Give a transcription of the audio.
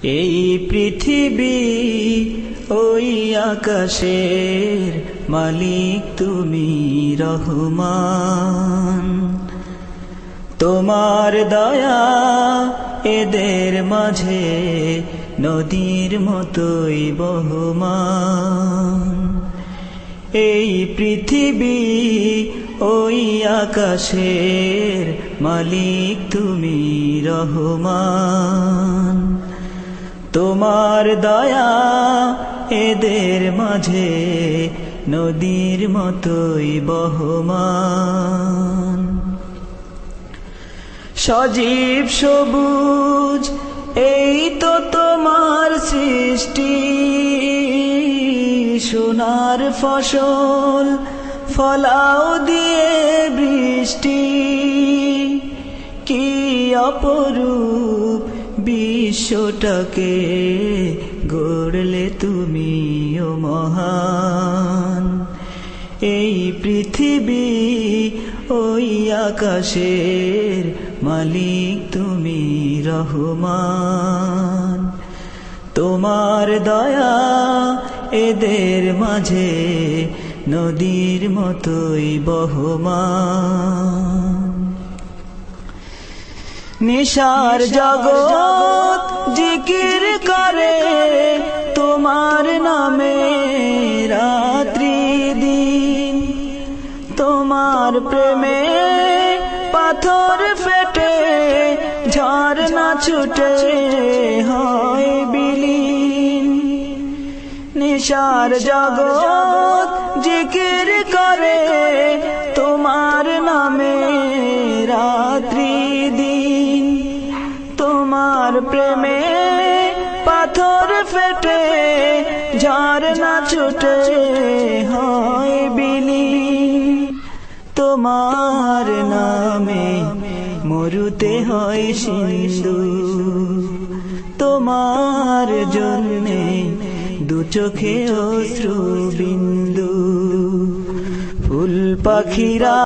এই পৃথিবী ওই আকাশের মালিক তুমি রহমান। তোমার দয়া এদের মাঝে নদীর মতোই বহমান। এই পৃথিবী ওই আকাশের মালিক তুমি রহমান। তোমার দয়া এদের মাঝে নদীর মতোই বহমান। সজীব সবুজ এই তো তোমার সৃষ্টি, সোনার ফসল ফলাও দিয়ে বৃষ্টি। কি অপরূপ বিশ্বটাকে গড়লে তুমি ও মহান। এই পৃথিবী ওই আকাশের মালিক তুমি রহমান। তোমার দয়া এদের মাঝে নদীর মতোই বহমান। নিশার জগৎ জিকির করে তোমার নামে রাত্রি দিন। তোমার প্রেমে পাথর ফেটে ঝরনা ছুটে হয় বিলীন। নিশার জগৎ জিকির করে তোমার নামে রাত্রি দিন। তোমার প্রেমে পাথর ফেটে ঝরনা ছুটে হয় বিলীন। তোমার নামে মরুতে হয় সিন্ধু, তোমার জন্যে দু চোখে অশ্রু বিন্দু। ফুল পাখিরা